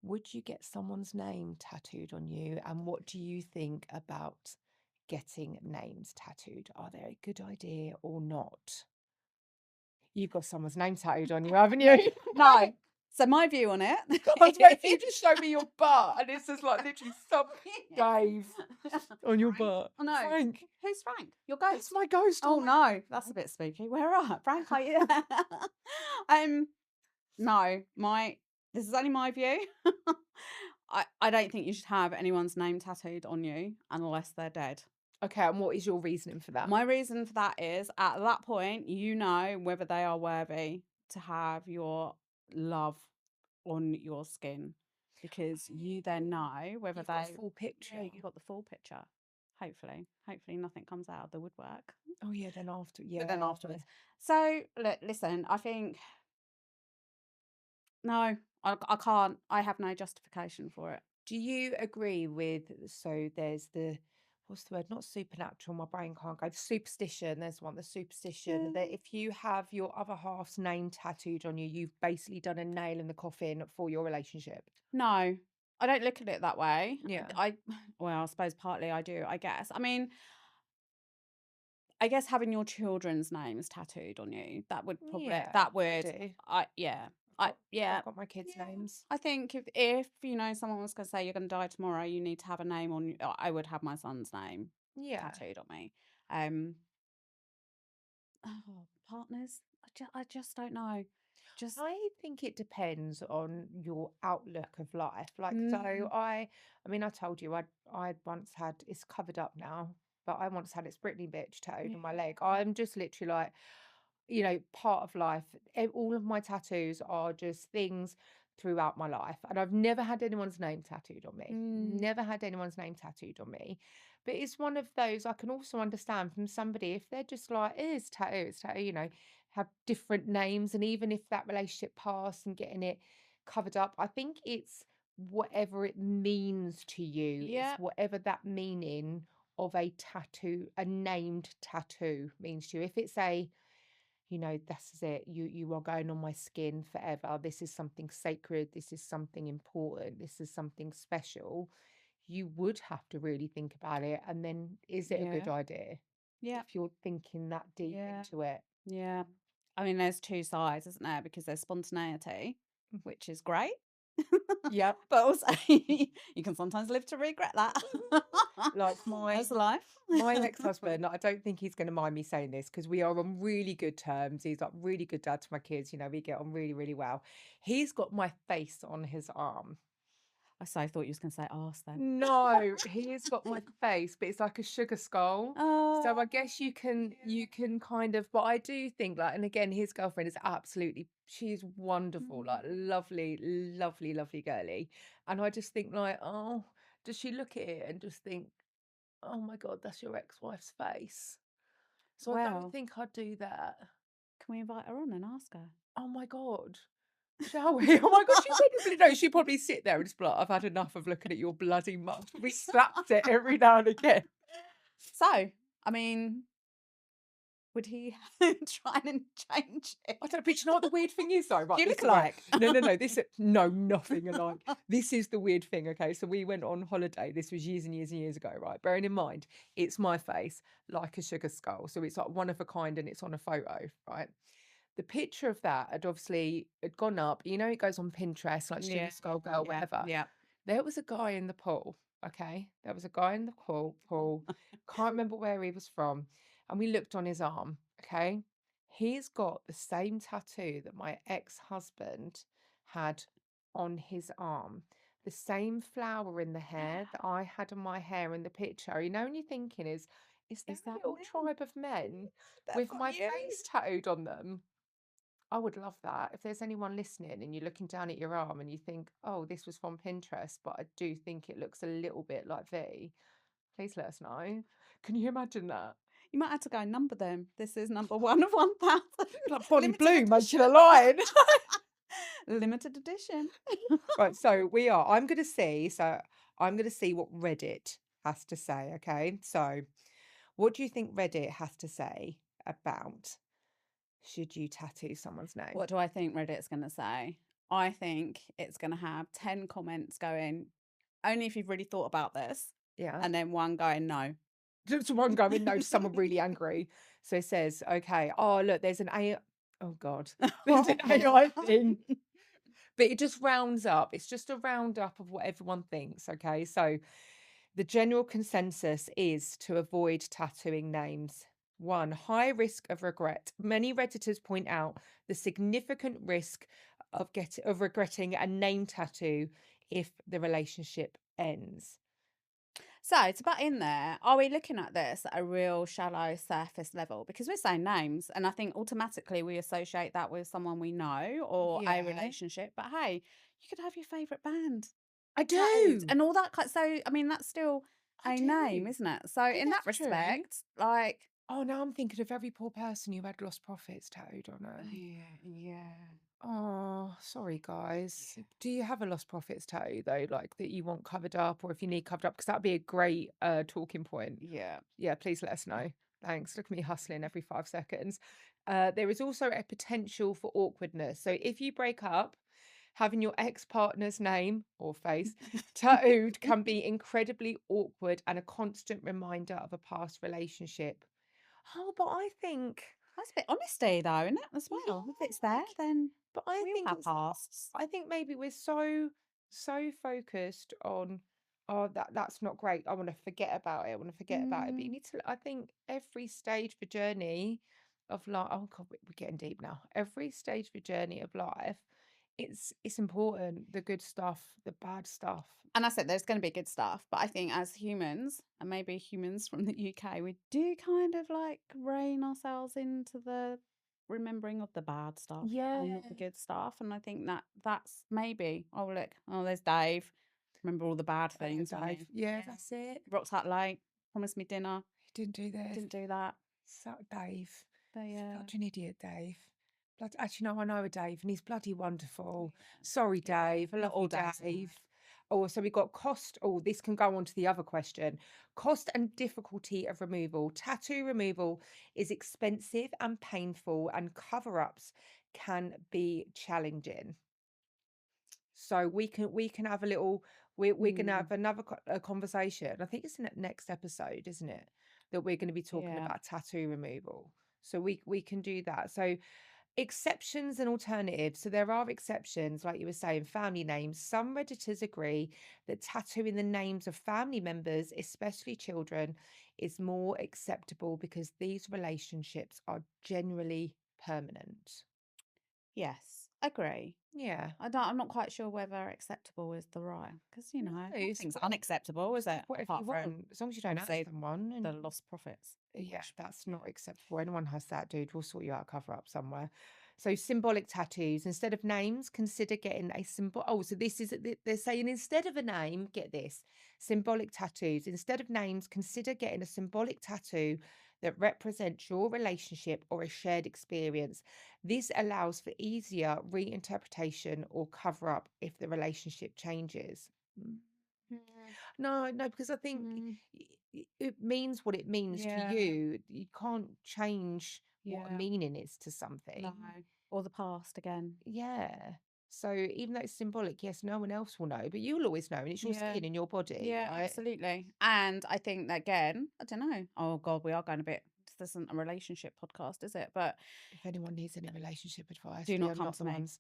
Would you get someone's name tattooed on you? And what do you think about getting names tattooed? Are they a good idea or not? You've got someone's name tattooed on you, haven't you? No. So my view on it I was waiting for you to is show me your butt, and it's just like literally some Dave on your butt. Oh, no. Frank, Who's Frank? Your that's ghost? my ghost. Oh my no, that's a bit spooky. Where are Frank? Are you? No, this is only my view. I don't think you should have anyone's name tattooed on you unless they're dead. Okay, and what is your reasoning for that? My reason for that is at that point, you know whether they are worthy to have your love on your skin because you then know whether You've got a they. full picture. Yeah, you got the full picture. Hopefully nothing comes out of the woodwork. Oh yeah, then after, yeah. But then afterwards. So look, listen, I think no, I can't. I have no justification for it. Do you agree with, so there's the, what's the word? Not supernatural, my brain can't go. Superstition, there's one, the superstition that if you have your other half's name tattooed on you, you've basically done a nail in the coffin for your relationship. No, I don't look at it that way. Yeah. Well, I suppose partly I do, I guess. I mean, I guess having your children's names tattooed on you, that would probably, Yeah, that I would, do. yeah. I've got my kids' Yeah. names. I think if you know someone was going to say you're going to die tomorrow, you need to have a name on you. I would have my son's name Yeah. tattooed on me. Partners, I just don't know. Just I think it depends on your outlook of life. Like, so mm, I mean, I told you I once had, it's covered up now, but I once had it's Britney bitch tattooed on my yeah, leg. I'm just literally like, part of life. All of my tattoos are just things throughout my life, and I've never had anyone's name tattooed on me. mm, Never had anyone's name tattooed on me. But it's one of those I can also understand from somebody if they're just like, it's tattoo, have different names, and even if that relationship passed and getting it covered up, I think it's whatever it means to you. It's yeah, whatever that meaning of a tattoo, a named tattoo means to you. If it's a, this is it. You are going on my skin forever. This is something sacred. This is something important. This is something special. You would have to really think about it. And then, is it a good yeah, idea yeah, if you're thinking that deep yeah, into it? yeah. I mean, there's two sides, isn't there? Because there's spontaneity, Mm. which is great. Yep. But also, you can sometimes live to regret that. Like my That's life. my ex-husband, I don't think he's going to mind me saying this because we are on really good terms. He's like really good dad to my kids. We get on really, really well. He's got my face on his arm. I thought you was going to say arse then. No, he has got my face, but it's like a sugar skull. So Oh, I guess you can kind of, but I do think like, and again, his girlfriend is absolutely, she's wonderful, like lovely, lovely, lovely girly. And I just think like, oh, does she look at it and just think, oh my God, that's your ex-wife's face? So I don't well, think I'd do that. can we invite her on and ask her? Oh my God. Shall we? Oh my God, she probably no, she'd probably sit there and just be like, I've had enough of looking at your bloody mug. We slapped it every now and again. So, I mean, would he try and change it? I don't know, but you know what the weird thing is though? Right, Do you this look is right. alike? No. No, nothing alike. This is the weird thing, okay? So we went on holiday. This was years and years and years ago, right? Bearing in mind, it's my face, like a sugar skull. So it's like one of a kind and it's on a photo, right? The picture of that had obviously had gone up. It goes on Pinterest, like Sugar Yeah, Skull Girl, yeah, whatever. yeah. There was a guy in the pool, okay? There was a guy in the pool. Can't remember where he was from. And we looked on his arm, okay? He's got the same tattoo that my ex-husband had on his arm. The same flower in the hair that I had on my hair in the picture. And you're thinking is there Is a that little men? tribe of men They've with got my you. face tattooed on them? I would love that. If there's anyone listening and you're looking down at your arm and you think, oh, this was from Pinterest, but I do think it looks a little bit like V, please let us know. Can you imagine that? You might have to go and number them. This is number one of 1,000. Like Bonnie Limited Blue making a edition. line. Limited edition. Right, so I'm gonna see what Reddit has to say, okay? So what do you think Reddit has to say about should you tattoo someone's name? What do I think Reddit's going to say? I think it's going to have 10 comments going, only if you've really thought about this, Yeah. and then one going, no. Just one going, no, to someone really angry. So it says, okay, oh, look, there's an AI. Oh, God. There's an AI thing. But it just rounds up. It's just a roundup of what everyone thinks. Okay. So the general consensus is to avoid tattooing names. 1, high risk of regret. Many Redditors point out the significant risk of regretting a name tattoo if the relationship ends. So to butt in there, are we looking at this at a real shallow surface level? Because we're saying names, and I think automatically we associate that with someone we know or a Yeah, relationship. But hey, you could have your favourite band I tattooed do. and all that. So I mean, that's still I a name, do. isn't it? So Yeah, in that that's true. respect, like, Oh, now I'm thinking of every poor person who had lost profits tattooed on them. yeah. Oh, sorry, guys. Do you have a lost profits tattoo though, like that you want covered up, or if you need covered up? Because that'd be a great talking point. Yeah. Yeah, please let us know. Thanks. Look at me hustling every 5 seconds. There is also a potential for awkwardness. So if you break up, having your ex-partner's name or face tattooed can be incredibly awkward and a constant reminder of a past relationship. Oh, but I think, That's a bit honesty, though, isn't it? As well. If it's yeah, there, then but I we all think have it's pasts. I think maybe we're so focused on, oh, that's not great. I want to forget about it. I want to forget about it. But you Mm, need to, I think every stage of the journey of life, oh God, we're getting deep now. Every stage of the journey of life, it's important. The good stuff, the bad stuff. And I said there's going to be good stuff, but I think as humans, and maybe humans from the UK, we do kind of like rein ourselves into the remembering of the bad stuff and Yeah. not the good stuff. And I think that's maybe, oh, look, oh, there's Dave. Remember all the bad Oh, things on Dave. him. Yeah, that's it. Rocked out late, promised me dinner, He didn't do this. didn't do that. So Dave. But yeah. Such an idiot, Dave. Actually, no, I know a Dave, and he's bloody wonderful. Sorry, Dave. I Not love all you, dads are like Dave. Oh, so we got cost. Oh, this can go on to the other question. Cost and difficulty of removal. Tattoo removal is expensive and painful, and cover-ups can be challenging. So we can have a little. We're gonna Mm, have another conversation. I think it's in the next episode, isn't it? That we're going to be talking yeah. about tattoo removal. So we can do that. So exceptions and alternatives. So there are exceptions, like you were saying, family names. Some Redditors agree that tattooing the names of family members, especially children, is more acceptable because these relationships are generally permanent. Yes. Agree. Yeah. I'm not quite sure whether acceptable is the right, because No, it's nothing's unacceptable, is it? whatever you Apart from want, as long as you don't hurt obviously someone. the And lost profits. yeah, Which, that's not acceptable. Anyone has that, dude, we'll sort you out a cover up somewhere. So symbolic tattoos. Instead of names, consider getting a symbol. Oh, so this is they're saying instead of a name, get this. Symbolic tattoos. Instead of names, consider getting a symbolic tattoo that represents your relationship or a shared experience. This allows for easier reinterpretation or cover up if the relationship changes. Mm. mm, No, no, because I think mm, it means what it means to yeah, you. You can't change what a yeah, meaning is to no, something. or the past again. Yeah. So even though it's symbolic, yes, no one else will know, but you'll always know, and it's your Yeah, skin and your body, yeah, right? absolutely. And I think that again, I don't know. Oh God, we are going a bit. This isn't a relationship podcast, is it? But If anyone needs any relationship advice, do we not are come not to the me. ones.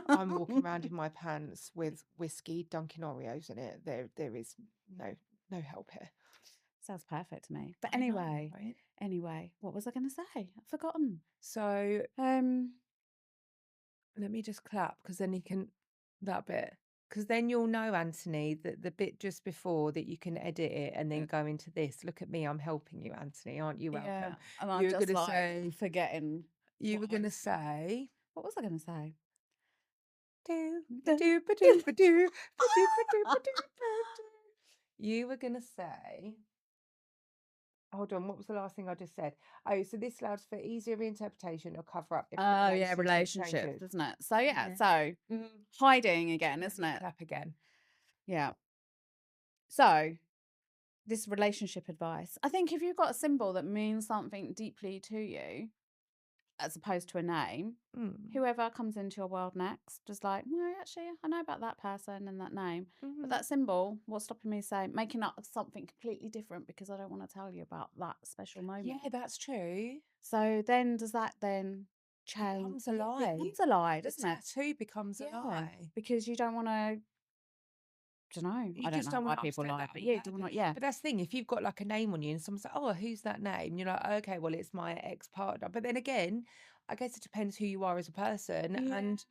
I'm walking around in my pants with whiskey, Dunkin' Oreos in it. There is no help here. Sounds perfect to me. But I know, anyway, right? what was I going to say? I've forgotten. So Um, let me just clap because then you can that bit. Because then you'll know, Anthony, that the bit just before that you can edit it and then go into this. Look at me, I'm helping you, Anthony. Aren't you yeah, welcome? and I'm You were just gonna like say, forgetting you what were I gonna was. say, What was I going to say? do ba Dun, do ba dun. do ba do ba do ba do ba do ba do. You were gonna say, hold on, what was the last thing I just said? Oh, so this allows for easier reinterpretation or cover up if the Oh yeah, relationship relationships, changes. isn't it? So yeah, Yeah. so Mm, hiding again, let isn't me it? clap again. Yeah. So this relationship advice. I think if you've got a symbol that means something deeply to you, as opposed to a name, Mm. whoever comes into your world next is like, no, actually, I know about that person and that name. But Mhm. that symbol, what's stopping me saying making up something completely different because I don't want to tell you about that special Yeah, moment. that's true. So then does that then change? Becomes a It lie. becomes a lie, The doesn't it? tattoo becomes a Yeah. lie. Because you don't want to, don't know. You I don't just know don't why want to people upset lie, that but other yeah, do person. not, yeah. But that's the thing, if you've got like a name on you and someone's like, oh, who's that name? You're like, okay, well, it's my ex-partner. But then again, I guess it depends who you are as a person Yeah. and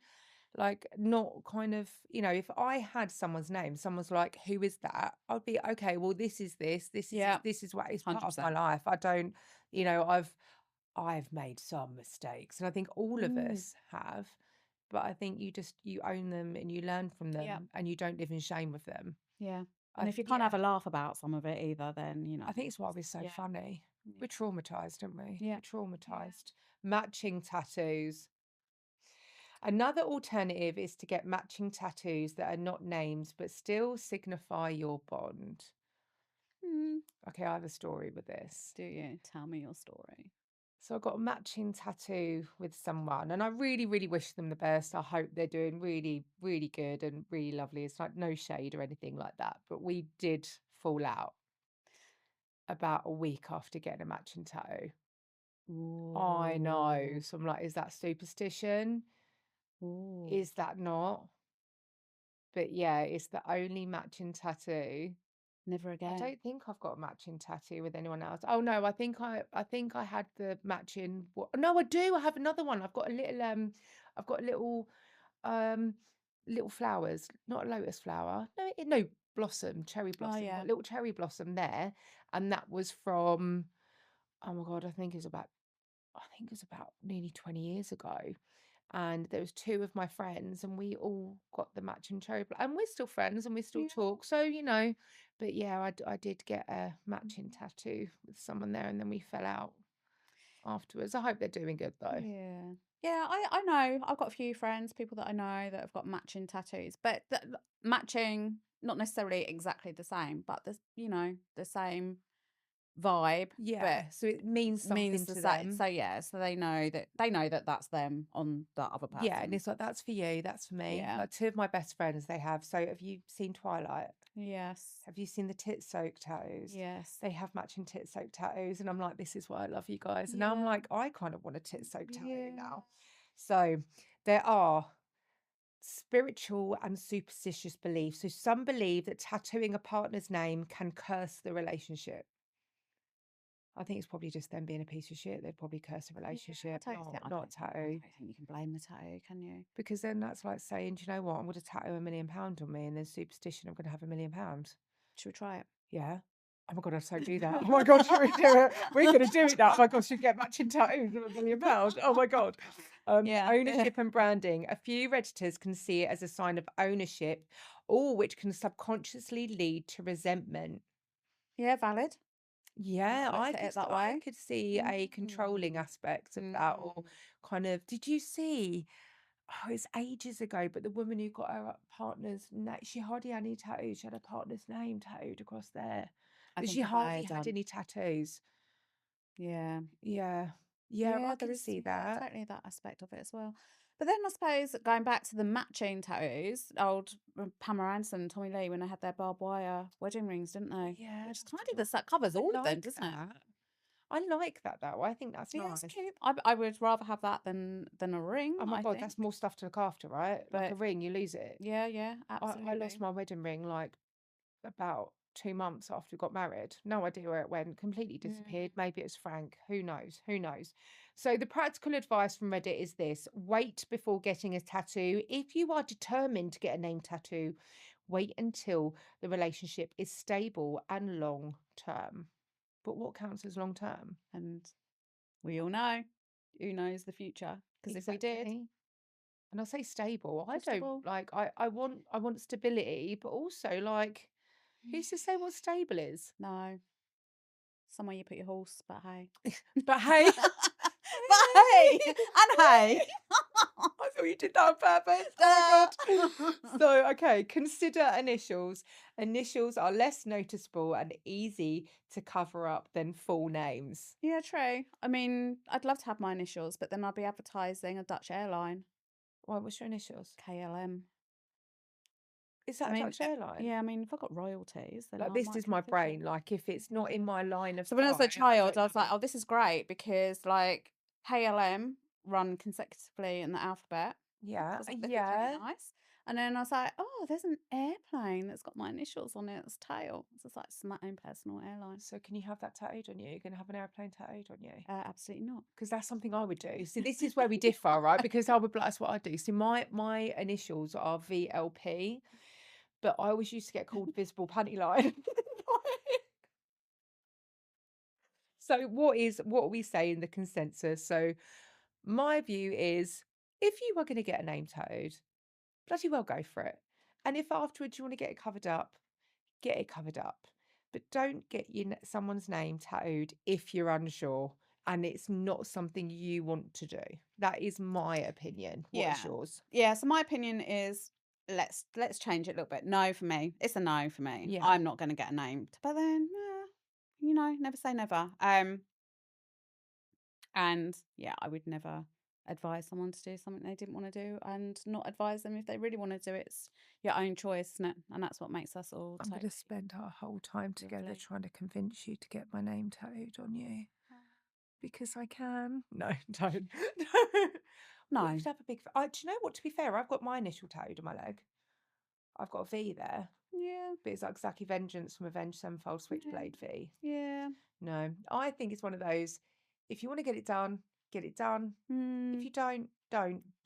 like not kind of, if I had someone's name, someone's like, who is that? I'd be, okay, well, this is this is Yeah. this is what is part of my 100%. life. I don't, I've made some mistakes and I think all of Mm. us have. But I think you own them and you learn from Yeah. them and you don't live in shame with them. Yeah. I And if you think, can't yeah, have a laugh about some of it either, then, I think it's why we're so yeah. funny. Yeah. We're traumatized, aren't we? Yeah. We're traumatized. Matching tattoos. Another alternative is to get matching tattoos that are not names but still signify your bond. Mm. Okay, I have a story with this. Do you? Tell me your story. So I got a matching tattoo with someone, and I really, really wish them the best. I hope they're doing really, really good and really lovely. It's like no shade or anything like that, but we did fall out about a week after getting a matching tattoo. I know. Ooh. So I'm like, is that superstition? Ooh. Is that not? But yeah, it's the only matching tattoo. Never I again. don't think I've got a matching tattoo with anyone else. Oh no, I think I had the matching. No, I do. I have another one. I've got a um little flowers, not a lotus flower. No, blossom, cherry Oh, blossom. yeah. Got a little cherry blossom there, and that was from. Oh my God, I think it was about nearly 20 years ago. And there was two of my friends, and we all got the matching and we're still friends and we still Yeah. talk. So, but yeah, I did get a matching tattoo with someone there, and then we fell out afterwards. I hope they're doing good though. Yeah. Yeah, I know. I've got a few friends, people that I know that have got matching tattoos, but matching, not necessarily exactly the same, but the same vibe, but Yeah, so it means means something the to same. them. So yeah, so they know that that's them on that other Yeah, and person. it's like that's for you, that's for me. Yeah. Like two of my best friends, they have. So have you seen Twilight? Yes. Have you seen the tit soak tattoos? Yes. They have matching tit soak tattoos, and I'm like, this is why I love you guys. And now I'm Yeah. like, I kind of want a tit soak tattoo Yeah. now. So there are spiritual and superstitious beliefs. So some believe that tattooing a partner's name can curse the relationship. I think it's probably just them being a piece of shit. They'd probably curse a Yeah, relationship, I don't not a think I tattoo. don't think you can blame the tattoo, can you? Because then that's like saying, do you know what? I'm going to tattoo £1 million on me, and then superstition, I'm going to have £1 million. Should we try it? Yeah. Oh my God, I so do that. Oh my God, should we do it? We're going to do it now. Oh my God, should we get matching tattoos of £1 million? Oh my God. Yeah. Ownership and branding. A few Redditors can see it as a sign of ownership, all which can subconsciously lead to resentment. Yeah, valid. Yeah, Looked at it that I way. could see a controlling aspect of that, or kind of. Did you see? Oh, it's ages ago, but the woman who got her partner's name, she hardly had any tattoos. She had her partner's name tattooed across there, I but think she I may hardly have had done. any tattoos. Yeah. Yeah, yeah, Yeah, I there can is, see that. totally that aspect of it as well. But then I suppose going back to the matching tattoos, old Pamela Anderson and Tommy Lee when they had their barbed wire wedding rings, didn't they? Yeah, Which is that's kind of true. that covers I all of them, like doesn't it? that. I like that though. I think that's Yeah, it's nice. cute. I would rather have that than a ring, Oh my I God, think. that's more stuff to look after, right? Like a But ring, you lose it. yeah, I lost absolutely. my wedding ring like about 2 months after we got married. No idea where it went, completely disappeared. Maybe it was Frank. Who knows? Who knows? So, the practical advice from Reddit is this: wait before getting a tattoo. If you are determined to get a name tattoo, wait until the relationship is stable and long term. But what counts as long term? And we all know who knows the future. Because if we did, Exactly. And I say stable. I don't trustable. like I want stability, but also like who's to say what stable is? No, somewhere you put your horse, but hey. But hey, But hey, and hey. I thought you did that on purpose. Oh my God. So, okay, consider initials. Initials are less noticeable and easy to cover up than full names. Yeah, true. I mean, I'd love to have my initials, but then I'd be advertising a Dutch airline, Why, what's your initials? KLM. Is that I a mean, Dutch airline? yeah, I mean, if I've got royalties, then Like, I this might is my consider brain. it. Like, if it's not in my line of So when I was a sight, child, I was don't like, know. oh, this is great because like KLM run consecutively in the alphabet. So I Yeah, was like, this is really yeah. nice. And then I was like, oh, there's an airplane that's got my initials on it. It's tail. So it's like it's my own personal airline. So can you have that tattooed on you? You're going to have an airplane tattooed on you? Absolutely not. Because that's something I would do. So this is where we differ, right? Because I would, that's what I do. So my initials are VLP, but I always used to get called Visible Panty Line. So what are we saying the consensus? So my view is, if you are going to get a name tattooed, bloody well go for it. And if afterwards you want to get it covered up, get it covered up. But don't get someone's name tattooed if you're unsure and it's not something you want to do. That is my opinion. What is Yeah. yours? Yeah. So my opinion is let's change it a little bit. No for me. It's a no for me. Yeah. I'm not going to get a name. But then, you know, never say never. And yeah, I would never advise someone to do something they didn't want to do, and not advise them if they really want to do it. It's your own choice, isn't it? And that's what makes us all I'm going to spend our whole time together Lovely. trying to convince you to get my name tattooed on you. Because I can. No, don't. No. Well, you should have a big. Do you know what? To be fair, I've got my initial tattooed on my leg. I've got a V there, Yeah. but it's like Zaki Vengeance from Avenged Sevenfold Switchblade V. Yeah. No, I think it's one of those. If you want to get it done, get it done. If you don't, don't. But